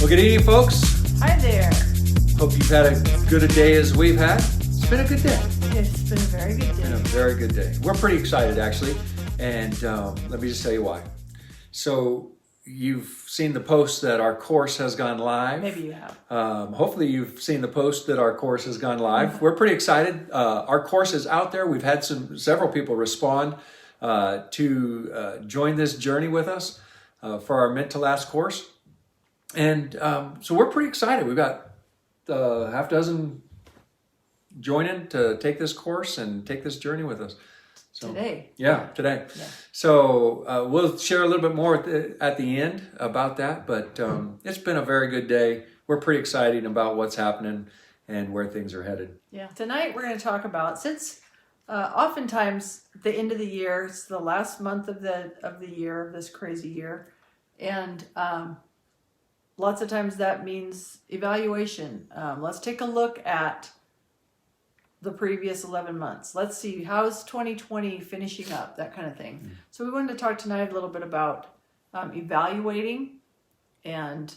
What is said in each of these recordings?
Well, good evening, folks. Hi there. Hope you've had as good a day as we've had. It's been a good day. It's been a very good day. Been a very good day. We're pretty excited, actually, and let me just tell you why. So you've seen the post that our course has gone live. Maybe you have. Hopefully you've seen the post that our course has gone live. We're pretty excited. Our course is out there. We've had several people respond to join this journey with us for our Meant to Last course. And so we're pretty excited. We've got half dozen joining to take this course and take this journey with us. So, Today. Yeah, today. Yeah. So we'll share a little bit more at the end about that, but it's been a very good day. We're pretty excited about what's happening and where things are headed. Yeah. Tonight we're going to talk about, since oftentimes the end of the year, it's the last month of the year, this crazy year, and lots of times that means evaluation. Let's take a look at the previous 11 months. Let's see, how's 2020 finishing up, that kind of thing. So we wanted to talk tonight a little bit about evaluating, and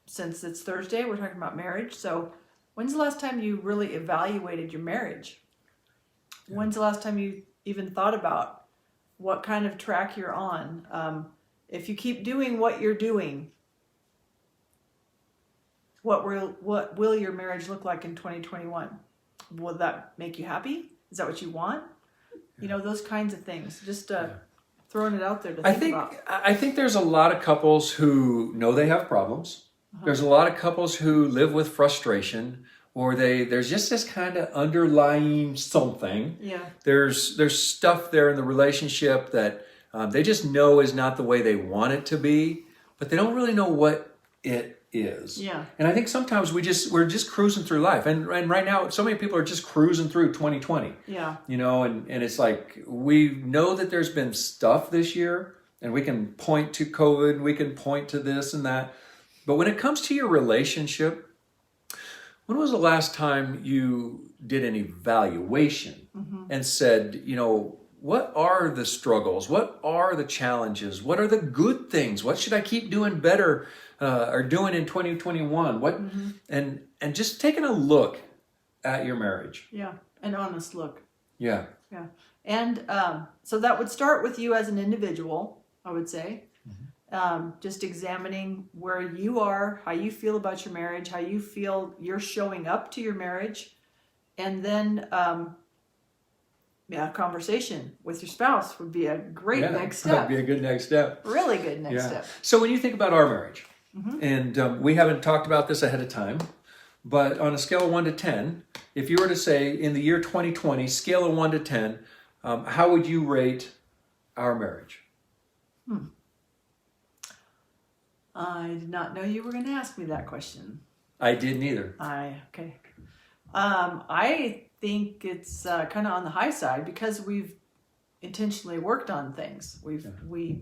since it's Thursday, we're talking about marriage. So when's the last time you really evaluated your marriage? When's the last time you even thought about what kind of track you're on? If you keep doing what you're doing, what will your marriage look like in 2021? Will that make you happy? Is that what you want? You know, those kinds of things. Just throwing it out there to think about. I think there's a lot of couples who know they have problems. There's a lot of couples who live with frustration, or there's just this kind of underlying something. Yeah. There's stuff there in the relationship that they just know is not the way they want it to be, but they don't really know what it is. Yeah. And I think sometimes we're just cruising through life. And right now, so many people are just cruising through 2020. Yeah. You know, and it's like, we know that there's been stuff this year, and we can point to COVID, we can point to this and that. But when it comes to your relationship, when was the last time you did an evaluation and said, you know, what are the struggles? What are the challenges? What are the good things? What should I keep doing better or doing in 2021? What and just taking a look at your marriage. Yeah. An honest look. Yeah. Yeah. And so that would start with you as an individual, I would say. Just examining where you are, how you feel about your marriage, how you feel you're showing up to your marriage. And then conversation with your spouse would be a great next step. That would be a good next step. Really good next step. So when you think about our marriage, and we haven't talked about this ahead of time, but on a scale of 1 to 10, if you were to say in the year 2020, scale of 1 to 10, how would you rate our marriage? I did not know you were going to ask me that question. I didn't either. Okay. I think it's kind of on the high side because we've intentionally worked on things. We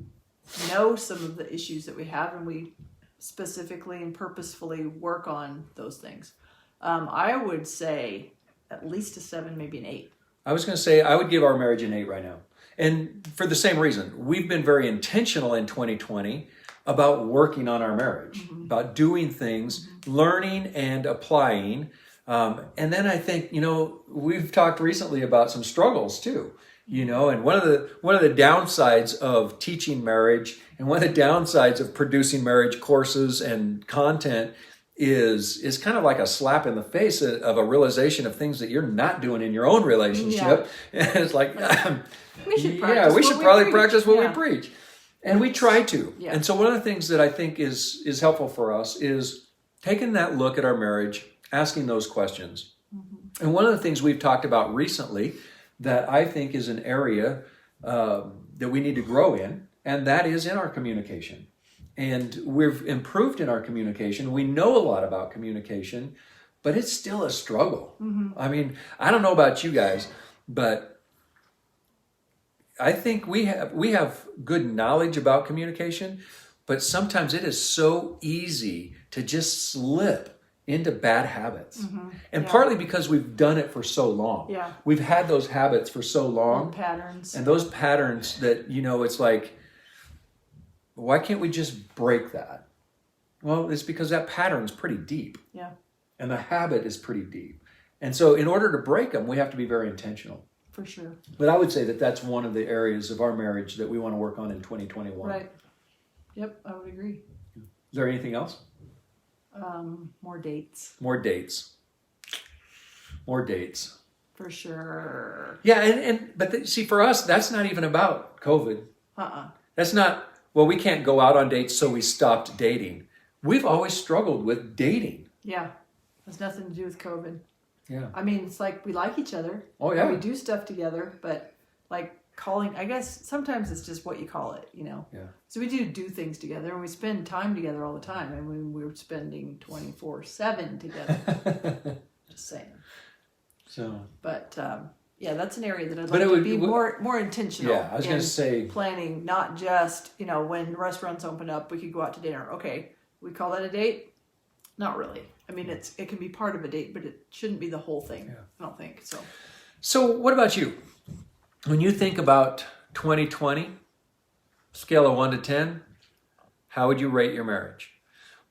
know some of the issues that we have, and we specifically and purposefully work on those things. I would say at least a 7, maybe an 8. I was going to say I would give our marriage an 8 right now. And for the same reason, we've been very intentional in 2020 about working on our marriage, about doing things, learning and applying. And then I think, you know, we've talked recently about some struggles too, you know, and one of the downsides of teaching marriage and one of the downsides of producing marriage courses and content is kind of like a slap in the face of a realization of things that you're not doing in your own relationship. Yeah. And it's like, we should probably practice what we preach. And we try to. Yeah. And so one of the things that I think is helpful for us is taking that look at our marriage, asking those questions. And one of the things we've talked about recently that I think is an area that we need to grow in, and that is in our communication. And we've improved in our communication. We know a lot about communication, but it's still a struggle. I mean, I don't know about you guys, but I think we have good knowledge about communication, but sometimes it is so easy to just slip into bad habits. And partly because we've done it for so long. Yeah. We've had those habits for so long. And patterns. And those patterns that, you know, it's like, why can't we just break that? Well, it's because that pattern's pretty deep. Yeah, And the habit is pretty deep. And so in order to break them, we have to be very intentional. for sure. But I would say that that's one of the areas of our marriage that we want to work on in 2021. Right. Yep, I would agree. Is there anything else? More dates, More dates. More dates. for sure. Yeah, but see, for us, that's not even about COVID. That's not, well, we can't go out on dates, so we stopped dating. We've always struggled with dating. Yeah, has nothing to do with COVID. Yeah. I mean, it's like we like each other. Oh, yeah. We do stuff together, but like calling, I guess sometimes it's just what you call it, you know? Yeah. So we do things together and we spend time together all the time. And we were spending 24/7 together. Just saying. So. But yeah, that's an area that I'd But like it to would- be more intentional. Yeah, I was going to say, planning, not just, you know, when restaurants open up, we could go out to dinner. Okay, we call that a date? Not really. I mean, it can be part of a date, but it shouldn't be the whole thing. Yeah. I don't think so. so what about you? When you think about 2020, scale of 1 to 10, how would you rate your marriage?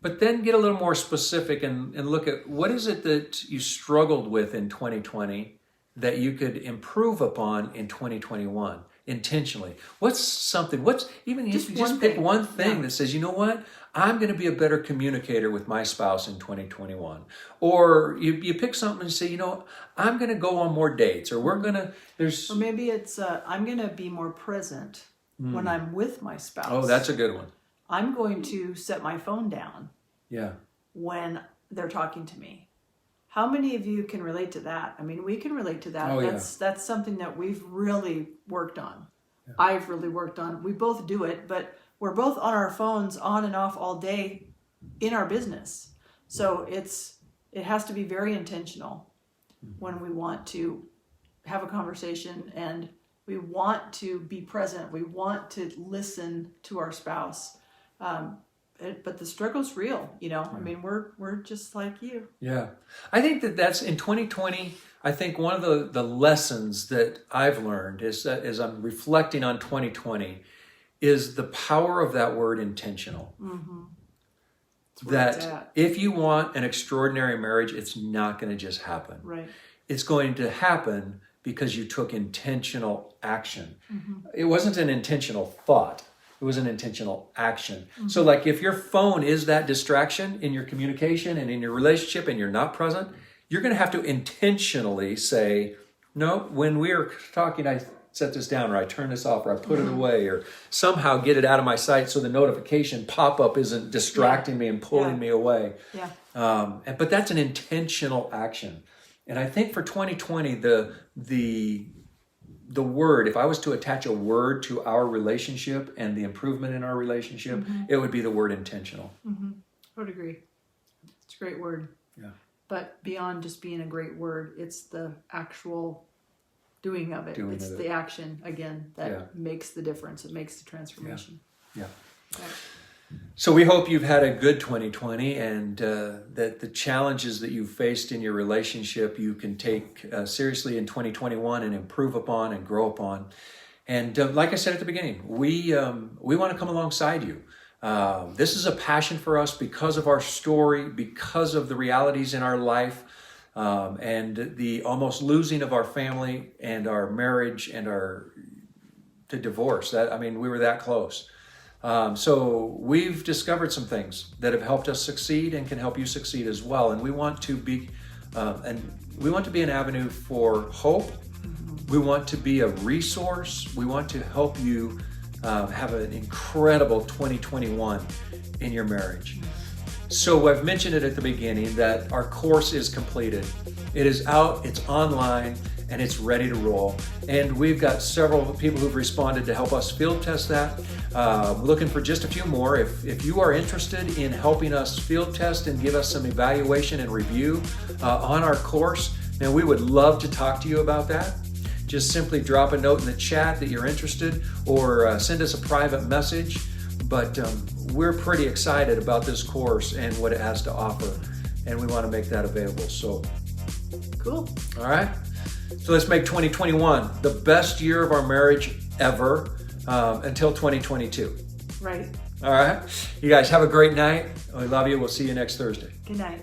But then get a little more specific and look at what is it that you struggled with in 2020 that you could improve upon in 2021 intentionally. What's something, even if you just pick one thing that says, you know what, I'm going to be a better communicator with my spouse in 2021. Or you pick something and say, you know, I'm going to go on more dates, or Or maybe it's, I'm going to be more present when I'm with my spouse. Oh, that's a good one. I'm going to set my phone down Yeah. when they're talking to me. How many of you can relate to that? I mean, we can relate to that. Oh, yeah. That's something that we've really worked on. Yeah. I've really worked on. We both do it, but we're both on our phones on and off all day in our business. So it has to be very intentional when we want to have a conversation and we want to be present. We want to listen to our spouse. But the struggle's real, you know. I mean, we're just like you. Yeah. I think that's in 2020, I think one of the lessons that I've learned is that as I'm reflecting on 2020 is the power of that word intentional. Mm-hmm. That if you want an extraordinary marriage, it's not going to just happen. Right. It's going to happen because you took intentional action. Mm-hmm. It wasn't an intentional thought. It was an intentional action. Mm-hmm. So like if your phone is that distraction in your communication and in your relationship and you're not present, you're going to have to intentionally say, no, when we are talking, I set this down, or I turn this off, or I put it away, or somehow get it out of my sight so the notification pop-up isn't distracting me and pulling me away. Yeah. But that's an intentional action. And I think for 2020, the word, if I was to attach a word to our relationship and the improvement in our relationship, it would be the word intentional. Mm-hmm. I would agree. It's a great word. Yeah. But beyond just being a great word, it's the actual doing of it. It's the action, again, that makes the difference. It makes the transformation. Yeah. Right. So we hope you've had a good 2020 and that the challenges that you've faced in your relationship you can take seriously in 2021 and improve upon and grow upon. And like I said at the beginning, we want to come alongside you. This is a passion for us because of our story, because of the realities in our life, and the almost losing of our family and our marriage and the divorce. We were that close. So we've discovered some things that have helped us succeed and can help you succeed as well. And we want to be, an avenue for hope. We want to be a resource. We want to help you have an incredible 2021 in your marriage. So I've mentioned it at the beginning that our course is completed. It is out, it's online, and it's ready to roll. And we've got several people who've responded to help us field test that. We're looking for just a few more. If you are interested in helping us field test and give us some evaluation and review on our course, then we would love to talk to you about that. Just simply drop a note in the chat that you're interested, or send us a private message. But we're pretty excited about this course and what it has to offer, and we want to make that available. So, cool. All right. So let's make 2021 the best year of our marriage ever until 2022. Right. All right. You guys have a great night. We love you. We'll see you next Thursday. Good night.